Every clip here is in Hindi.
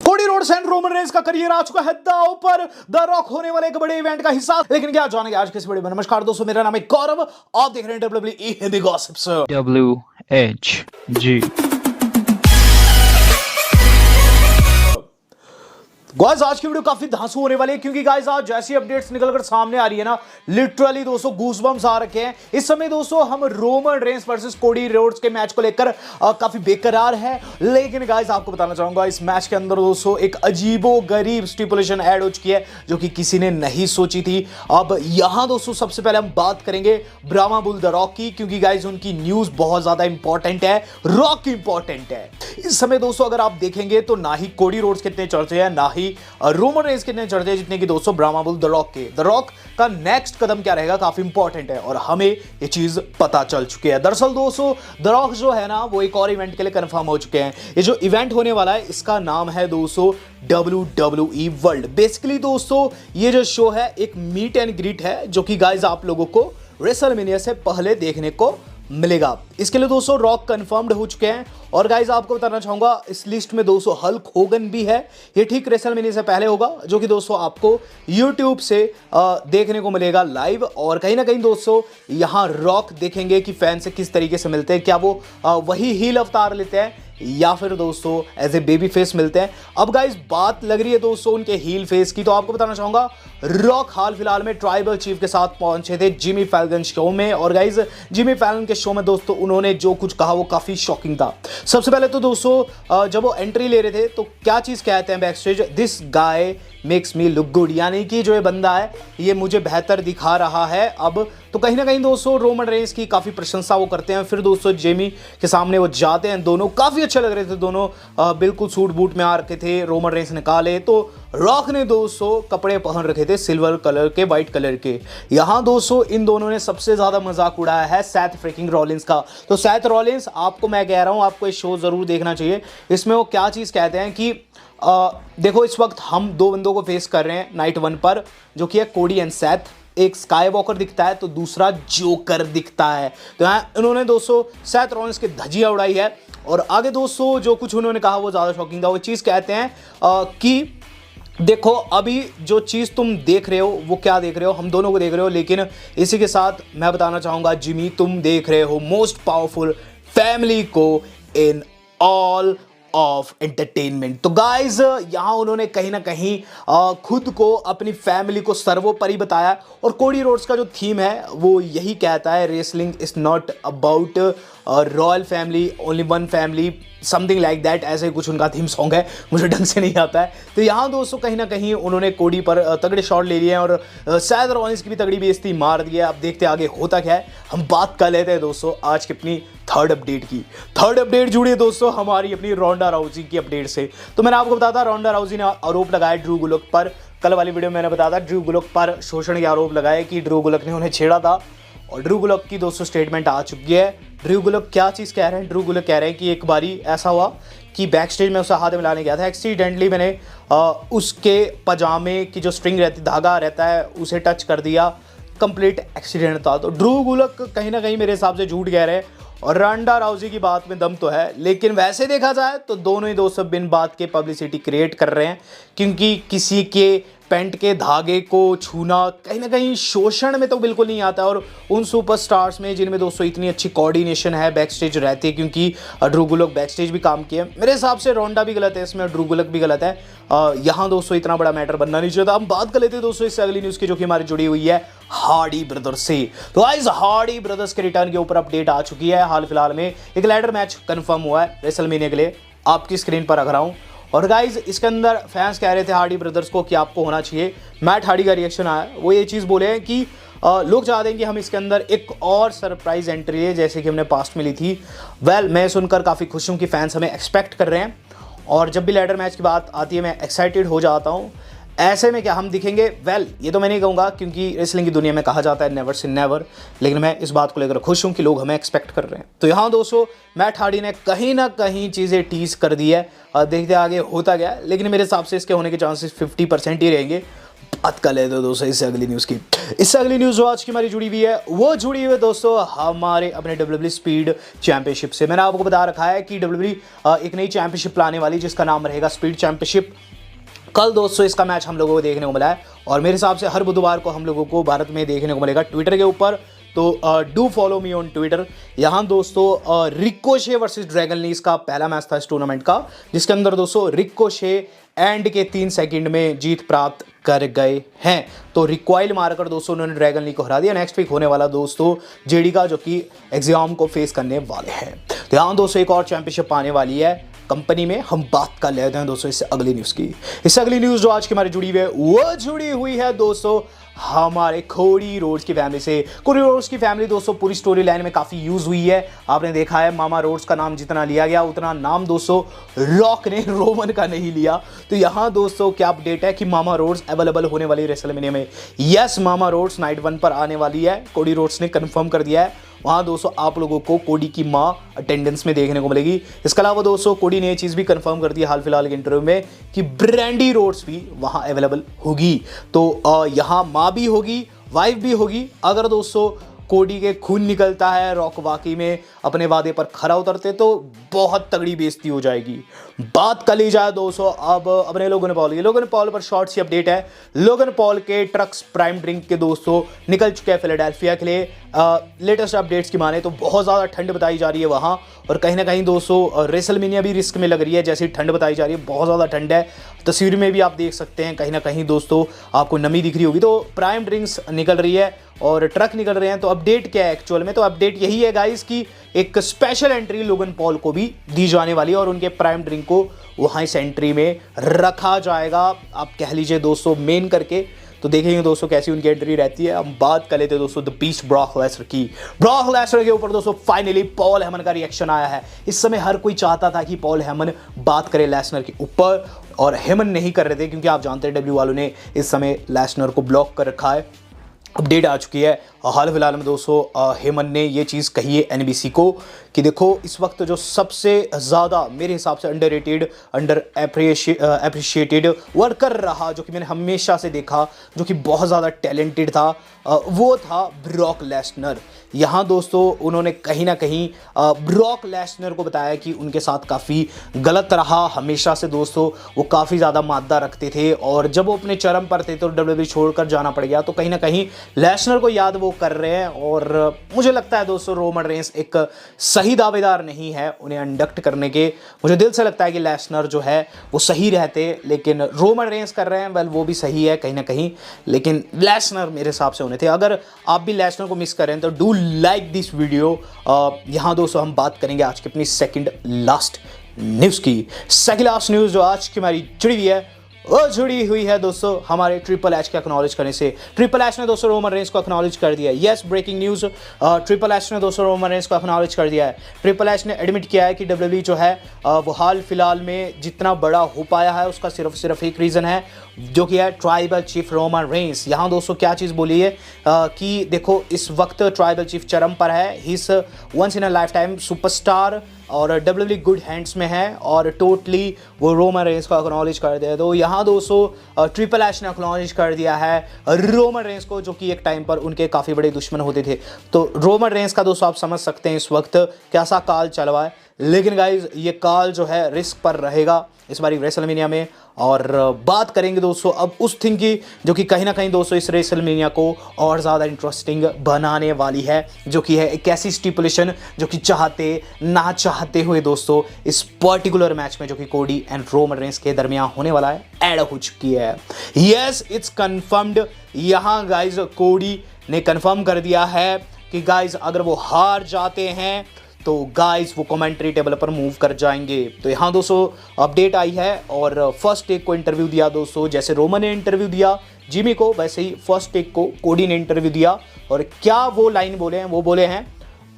Cody Rhodes and Roman Reigns का करियर आ चुका है दांव पर। द रॉक होने वाले एक बड़े इवेंट का हिस्सा। लेकिन क्या जानेंगे आज के इस वीडियो में। नमस्कार दोस्तों, मेरा नाम है गौरव, आप देख रहे हैं WWE Hindi gossips. WHG। Guys आज की वीडियो काफी धांसू होने वाली है क्योंकि गाइस आज जैसी अपडेट्स निकलकर सामने आ रही है ना, लिटरली दोस्तों गूज़बम्स आ रखे हैं। इस समय दोस्तों हम Roman Reigns versus Cody Rhodes के मैच को लेकर काफी बेकरार है। लेकिन गाइस आपको बताना चाहूंगा इस मैच के अंदर दोस्तों एक अजीबो गरीब स्टिपुलेशन ऐड हो चुकी है जो कि किसी ने नहीं सोची थी। अब यहां दोस्तों सबसे पहले हम बात करेंगे ब्रामा बुल द रॉक की, क्योंकि गाइस उनकी न्यूज बहुत ज्यादा इंपॉर्टेंट है, रॉक इंपॉर्टेंट है। इस समय दोस्तों अगर आप देखेंगे तो ना ही कोडी रोड्स कितने चर्चे हैं, ना ही रोमन रेंस कितने चर्चे हैं जितने कि दोस्तों ब्रामा बुल द रॉक के। द रॉक का नेक्स्ट कदम क्या रहेगा काफी इंपॉर्टेंट है और हमें ये चीज पता चल चुकी है। दरअसल दोस्तों द रॉक जो है ना वो एक और इवेंट के लिए कंफर्म हो चुके हैं। ये जो इवेंट होने वाला है इसका नाम है दोस्तों WWE वर्ल्ड। बेसिकली दोस्तों ये जो शो है एक मीट एंड ग्रीट है जो कि गाइस आप लोगों को रेसलमेनिया से पहले देखने को मिलेगा। इसके लिए दोस्तों रॉक कंफर्म्ड हो चुके हैं और गाइस आपको बताना चाहूंगा इस लिस्ट में दोस्तों हल्क होगन भी है। ये ठीक रेसलमेनिया से पहले होगा जो कि दोस्तों आपको YouTube से देखने को मिलेगा लाइव। और कहीं ना कहीं दोस्तों यहाँ रॉक देखेंगे कि फैन से किस तरीके से मिलते हैं, क्या वो वही हील अवतार लेते हैं या फिर दोस्तों एज ए बेबी फेस मिलते हैं। अब गाइस बात लग रही है दोस्तों उनके हील फेस की, तो आपको बताना चाहूंगा रॉक हाल फिलहाल में ट्राइबल चीफ के साथ पहुंचे थे जिमी फैलन शो में। और गाइस जिमी फैलन के शो में दोस्तों उन्होंने जो कुछ कहा वो काफी शॉकिंग था। सबसे पहले तो दोस्तों जब वो एंट्री ले रहे थे तो क्या चीज कहते हैं back stage, this guy makes me look good, यानी कि जो ये बंदा है ये मुझे बेहतर दिखा रहा है। अब तो कहीं ना कहीं दोस्तों रोमन रेंस की काफी प्रशंसा वो करते हैं। फिर दोस्तों जेमी के सामने वो जाते हैं, दोनों काफी अच्छे लग रहे थे, दोनों बिल्कुल सूट बूट में आ रखे थे। रोमन रेंस निकाले तो रॉक ने दोस्तों कपड़े पहन रखे थे सिल्वर कलर के, व्हाइट कलर के। यहां दोस्तों इन दोनों ने सबसे ज्यादा मजाक उड़ाया है सैथ फ्रिकिंग रॉलिंस का। तो सैथ रॉलिंस आपको मैं कह रहा हूं आपको ये शो जरूर देखना चाहिए। इसमें वो क्या चीज कहते हैं कि देखो इस वक्त हम दो बंदों को फेस कर रहे हैं नाइट वन पर, जो कि है कोडी एंड सैथ। एक स्काई वॉकर दिखता है तो दूसरा जोकर दिखता है। तो यहाँ इन्होंने दोस्तों सैथ रॉलिंस की धज्जियां उड़ाई है। और आगे दोस्तों जो कुछ उन्होंने कहा वो ज़्यादा शॉकिंग था। वो चीज़ कहते हैं कि देखो अभी जो चीज़ तुम देख रहे हो वो क्या देख रहे हो, हम दोनों को देख रहे हो, लेकिन इसी के साथ मैं बताना चाहूँगा जिमी तुम देख रहे हो मोस्ट पावरफुल फैमिली को इन ऑल ऑफ एंटरटेनमेंट। तो गाइज यहां उन्होंने कहीं ना कहीं खुद को अपनी फैमिली को सर्वोपरि बताया। और कोडी रोड्स का जो थीम है वो यही कहता है, wrestling is not about royal family, only one family, something like that. ऐसे कुछ उनका थीम सॉन्ग है, मुझे ढंग से नहीं आता है। तो यहाँ दोस्तों कहीं ना कहीं उन्होंने कोडी पर तगड़े शॉट ले लिए हैं और सैथ रॉलिंस की भी तगड़ी बेइज्जती मार दी है। अब देखते आगे होता क्या है। हम बात कर लेते हैं दोस्तों आज की अपनी थर्ड अपडेट की। थर्ड अपडेट जुड़ी है दोस्तों हमारी अपनी रोंडा राउजी की अपडेट से। तो मैंने आपको बताया था रोंडा राउजी ने आरोप लगाया ड्रू गुलक पर। कल वाली वीडियो में मैंने बताया था ड्रू गुलक पर शोषण के आरोप लगाए कि ड्रू गुलक ने उन्हें छेड़ा था। और ड्रू गुलक की दोस्तों स्टेटमेंट आ चुकी है। ड्रू गुलक क्या चीज़ कह रहे हैं, ड्रू गुलक कह रहे हैं कि एक बारी ऐसा हुआ कि बैक स्टेज में उसे हाथ मिलाने गया था, एक्सीडेंटली मैंने उसके पजामे की जो स्ट्रिंग रहती, धागा रहता है, उसे टच कर दिया, कंप्लीट एक्सीडेंट था। तो ड्रू गुलक कहीं ना कहीं मेरे हिसाब से झूठ कह रहे हैं और रोंडा राउजी की बात में दम तो है। लेकिन वैसे देखा जाए तो दोनों ही दोस्तों बिन बात के पब्लिसिटी क्रिएट कर रहे हैं, क्योंकि किसी के पैंट के धागे को छूना कहीं ना कहीं शोषण में तो बिल्कुल नहीं आता। और उन सुपरस्टार्स में जिनमें दोस्तों इतनी अच्छी कोऑर्डिनेशन है बैक स्टेज रहती है, क्योंकि ड्रू गुलक बैक स्टेज भी काम किए। मेरे हिसाब से रोंडा भी गलत है इसमें, ड्रू गुलक भी गलत है। यहाँ दोस्तों इतना बड़ा मैटर बनना नहीं चाहिए था। हम बात कर लेते हैं दोस्तों इससे अगली न्यूज़ की जो कि हमारी जुड़ी हुई है हार्डी ब्रदर्स से। तो गाइस हार्डी ब्रदर्स के रिटर्न के ऊपर अपडेट आ चुकी है। हाल फिलहाल में एक लैडर मैच कंफर्म हुआ है रेसलमेनिया के लिए, आपकी स्क्रीन पर रख रहा हूँ। और गाइज इसके अंदर फैंस कह रहे थे हार्डी ब्रदर्स को कि आपको होना चाहिए। मैट हार्डी का रिएक्शन आया, वो ये चीज़ बोले हैं कि लोग चाहते हैं कि हम इसके अंदर एक और सरप्राइज एंट्री है जैसे कि हमने पास्ट मिली थी। मैं सुनकर काफ़ी खुश हूँ कि फैंस हमें एक्सपेक्ट कर रहे हैं। और जब भी लैडर मैच की बात आती है मैं एक्साइटेड हो जाता हूँ। ऐसे में क्या हम दिखेंगे, ये तो मैं नहीं कहूँगा क्योंकि रेसलिंग की दुनिया में कहा जाता है नेवर से नेवर, लेकिन मैं इस बात को लेकर खुश हूँ कि लोग हमें एक्सपेक्ट कर रहे हैं। तो यहाँ दोस्तों मैट हार्डी ने कहीं ना कहीं चीज़ें टीज कर दी है, देखते आगे होता गया। लेकिन मेरे हिसाब से इसके होने के चांसेस 50% ही रहेंगे। बात कर लेते हैं दोस्तों इससे अगली न्यूज़ की। इससे अगली न्यूज़ जो आज की हमारी जुड़ी हुई है वो जुड़ी हुई है दोस्तों हमारे अपने WWE स्पीड चैंपियनशिप से। मैंने आपको बता रखा है कि WWE एक नई चैंपियनशिप लाने वाली जिसका नाम रहेगा स्पीड चैंपियनशिप। कल दोस्तों इसका मैच हम लोगों को देखने को मिला है और मेरे हिसाब से हर बुधवार को हम लोगों को भारत में देखने को मिलेगा ट्विटर के ऊपर। तो do follow me on Twitter. यहाँ दोस्तों रिकोशे वर्सेस ड्रैगन लीज का पहला मैच था इस टूर्नामेंट का, जिसके अंदर दोस्तों रिकोशे एंड के 3 सेकंड में जीत प्राप्त कर गए हैं। तो रिकॉइल मारकर दोस्तों उन्होंने ड्रैगन लीग को हरा दिया। नेक्स्ट वीक होने वाला दोस्तों जेडी का जो कि एग्जाम को फेस करने वाले हैं। तो यहाँ दोस्तों एक और चैंपियनशिप आने वाली है कंपनी में। हम बात कर लेते हैं दोस्तों इससे अगली न्यूज़ की। इससे अगली न्यूज़ जो आज की हमारी जुड़ी हुई है वो जुड़ी हुई है दोस्तों हमारे कोडी रोड्स की फैमिली से। कोडी रोड्स की फैमिली दोस्तों पूरी स्टोरी लाइन में काफ़ी यूज़ हुई है। आपने देखा है मामा रोड्स का नाम जितना लिया गया उतना नाम दोस्तों रॉक ने रोमन का नहीं लिया। तो यहाँ दोस्तों क्या अपडेट है कि मामा रोड्स अवेलेबल होने वाली है रेसलमेनिया में। यस, मामा रोड्स नाइट 1 पर आने वाली है। कोडी रोड्स ने कंफर्म कर दिया है। वहाँ दोस्तों आप लोगों को कोडी की माँ अटेंडेंस में देखने को मिलेगी। इसके अलावा दोस्तों कोडी ने ये चीज़ भी कंफर्म कर दी हाल फिलहाल के इंटरव्यू में कि ब्रैंडी रोड्स भी वहाँ अवेलेबल होगी। तो यहाँ माँ भी होगी, वाइफ भी होगी। अगर दोस्तों कोडी के खून निकलता है, रॉक वाकई में अपने वादे पर खरा उतरते तो बहुत तगड़ी बेइज्जती हो जाएगी। बात कर ली जाए दोस्तों अब अपने लोगन पॉल की। लोगन पॉल पर शॉर्ट सी अपडेट है। लोगन पॉल के ट्रक्स प्राइम ड्रिंक के दोस्तों निकल चुके हैं फिलाडेल्फिया के लिए। लेटेस्ट अपडेट्स की माने तो बहुत ज़्यादा ठंड बताई जा रही है वहाँ, और कहीं ना कहीं दोस्तों रेसलमेनिया भी रिस्क में लग रही है। जैसी ठंड बताई जा रही है बहुत ज़्यादा ठंड है। तस्वीर में भी आप देख सकते हैं कहीं ना कहीं दोस्तों आपको नमी दिख रही होगी। तो प्राइम ड्रिंक्स निकल रही है और ट्रक निकल रहे हैं। तो अपडेट क्या है एक्चुअल में? तो अपडेट यही है गाइस कि एक स्पेशल एंट्री लोगन पॉल को भी दी जाने वाली है और उनके प्राइम ड्रिंक को वहाँ इस एंट्री में रखा जाएगा। आप कह लीजिए दोस्तों मेन करके। तो देखेंगे दोस्तों कैसी उनकी एंट्री रहती है। हम बात कर लेते हैं दोस्तों द बीस्ट ब्रॉक लेसनर की। ब्रॉक लेसनर के ऊपर दोस्तों फाइनली पॉल हेमन का रिएक्शन आया है। इस समय हर कोई चाहता था कि पॉल हेमन बात करे लेसनर के ऊपर, और हेमन नहीं कर रहे थे क्योंकि आप जानते हैं डब्ल्यू वालों ने इस समय लेसनर को ब्लॉक कर रखा है। अपडेट आ चुकी है हाल फिलहाल में दोस्तों हेमन ने ये चीज़ कही है एनबीसी को कि देखो इस वक्त जो सबसे ज़्यादा मेरे हिसाब से अंडररेटेड, अंडर एप्रिशिएटेड वर्कर रहा, जो कि मैंने हमेशा से देखा, जो कि बहुत ज़्यादा टैलेंटेड था, वो था ब्रॉक लेसनर। यहाँ दोस्तों उन्होंने कहीं ना कहीं ब्रॉक लेसनर को बताया कि उनके साथ काफ़ी गलत रहा हमेशा से दोस्तों। वो काफ़ी ज़्यादा मादा रखते थे और जब वो अपने चरम पर थे तो डब्ल्यूडब्ल्यूई छोड़कर जाना पड़ गया। तो कहीं ना कहीं लेसनर को याद वो कर रहे हैं और मुझे लगता है दोस्तों रोमन रेंस एक सही दावेदार नहीं है उन्हें इंडक्ट करने के। मुझे दिल से लगता है कि लेसनर जो है वो सही रहते, लेकिन रोमन रेंस कर रहे हैं वेल वो भी सही है कहीं ना कहीं, लेकिन लेसनर मेरे हिसाब से होने थे। अगर आप भी लेसनर को मिस कर रहे हैं तो डू लाइक दिस वीडियो। यहाँ दोस्तों हम बात करेंगे आज की अपनी सेकंड लास्ट न्यूज़ की। सेकंड लास्ट न्यूज़ जो आज की हमारी जुड़ी हुई है वो जुड़ी हुई है दोस्तों हमारे ट्रिपल एच के एक्नॉलेज करने से। ट्रिपल एच ने दोस्तों रोमन रेंस को एक्नॉलेज कर दिया है। Yes, breaking news, triple H ने दोस्तों रोमन रेंस को एक्नॉलेज कर दिया है। ट्रिपल एच ने एडमिट किया है कि डब्ल्यूडब्ल्यूई जो है वो हाल फिलहाल में जितना बड़ा हो पाया है उसका सिर्फ एक रीज़न है, जो कि है ट्राइबल चीफ रोमन रेंस। यहाँ दोस्तों क्या चीज़ बोली है कि देखो इस वक्त ट्राइबल चीफ चरम पर है, he is once in a lifetime superstar और डब्ल्यूडब्ल्यूई गुड हैंड्स में है और टोटली वो रोमन रेंस को एक्नॉलेज कर दिया। तो यहाँ दोस्तों ट्रिपल एच ने एक्नॉलेज कर दिया है रोमन रेंस को, जो कि एक टाइम पर उनके काफ़ी बड़े दुश्मन होते थे। तो रोमन रेंस का दोस्तों आप समझ सकते हैं इस वक्त कैसा काल चल रहा है। लेकिन गाइज ये काल जो है रिस्क पर रहेगा इस बारी रेसलमेनिया में। और बात करेंगे दोस्तों अब उस थिंग की जो कि कहीं ना कहीं दोस्तों इस रेसलमेनिया को और ज़्यादा इंटरेस्टिंग बनाने वाली है, जो कि है एक ऐसी स्टिपुलेशन जो कि चाहते ना चाहते हुए दोस्तों इस पर्टिकुलर मैच में जो कि कोडी एंड रोमन रेंस के दरमियान होने वाला है ऐड हो चुकी है। Yes, it's confirmed. यहाँ गाइज कोडी ने कंफर्म कर दिया है कि गाइज अगर वो हार जाते हैं तो गाइस वो कमेंट्री टेबल पर मूव कर जाएंगे। तो यहाँ दोस्तों अपडेट आई है और फर्स्ट टेक को इंटरव्यू दिया दोस्तों, जैसे रोमन ने इंटरव्यू दिया जिमी को वैसे ही फर्स्ट टेक को कोडी ने इंटरव्यू दिया। और क्या वो लाइन बोले हैं? वो बोले हैं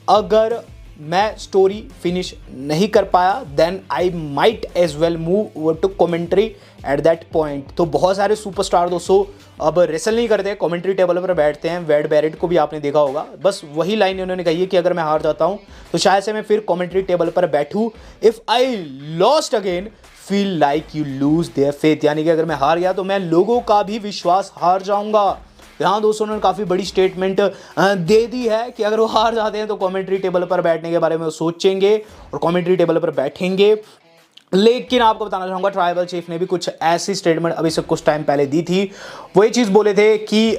अगर मैं स्टोरी फिनिश नहीं कर पाया then I might as well move to commentary at that point. तो बहुत सारे सुपरस्टार दोस्तों अब रेसल नहीं करते, कमेंट्री टेबल पर बैठते हैं। वेड बैरेट को भी आपने देखा होगा, बस वही लाइन उन्होंने कही है कि अगर मैं हार जाता हूं तो शायद से मैं फिर कमेंट्री टेबल पर बैठूं। If I lost again feel like you lose their faith, यानी कि अगर मैं हार गया तो मैं लोगों का भी विश्वास हार जाऊंगा। यहाँ दोस्तों उन्होंने काफ़ी बड़ी स्टेटमेंट दे दी है कि अगर वो हार जाते हैं तो कमेंट्री टेबल पर बैठने के बारे में सोचेंगे और कमेंट्री टेबल पर बैठेंगे। लेकिन आपको बताना चाहूँगा ट्राइबल चीफ ने भी कुछ ऐसी स्टेटमेंट अभी से कुछ टाइम पहले दी थी। वो ये चीज़ बोले थे कि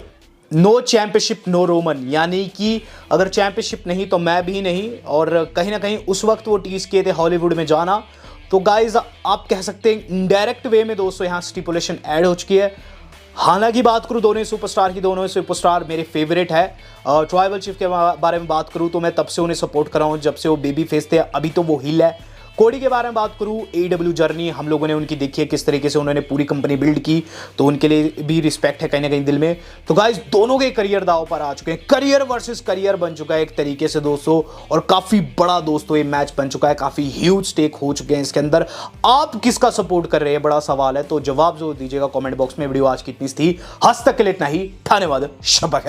नो चैंपियनशिप नो रोमन, यानी कि अगर चैंपियनशिप नहीं तो मैं भी नहीं। और कहीं ना कहीं उस वक्त वो टीज किए थे हॉलीवुड में जाना। तो गाइज आप कह सकते हैं इनडायरेक्ट वे में दोस्तों यहाँ स्टिपुलेशन ऐड हो चुकी है। हालांकि बात करूं दोनों सुपरस्टार की, दोनों सुपरस्टार मेरे फेवरेट है। ट्राइबल चीफ के बारे में बात करूं तो मैं तब से उन्हें सपोर्ट कर रहा हूं जब से वो बेबी फेस थे, अभी तो वो हिल है। कोडी के बारे में बात करूं, AEW जर्नी हम लोगों ने उनकी देखी है, किस तरीके से उन्होंने पूरी कंपनी बिल्ड की, तो उनके लिए भी रिस्पेक्ट है कहीं ना कहीं दिल में। तो गाइस दोनों के करियर दाव पर आ चुके हैं, करियर वर्सेस करियर बन चुका है एक तरीके से दोस्तों, और काफी बड़ा दोस्तों ये मैच बन चुका है, काफी ह्यूज स्टेक हो चुके हैं इसके अंदर। आप किसका सपोर्ट कर रहे हैं, बड़ा सवाल है, तो जवाब जरूर दीजिएगा कमेंट बॉक्स में। वीडियो आज की इतनी थी, हद तक के लिए इतना ही, धन्यवाद, शब्बा खैर।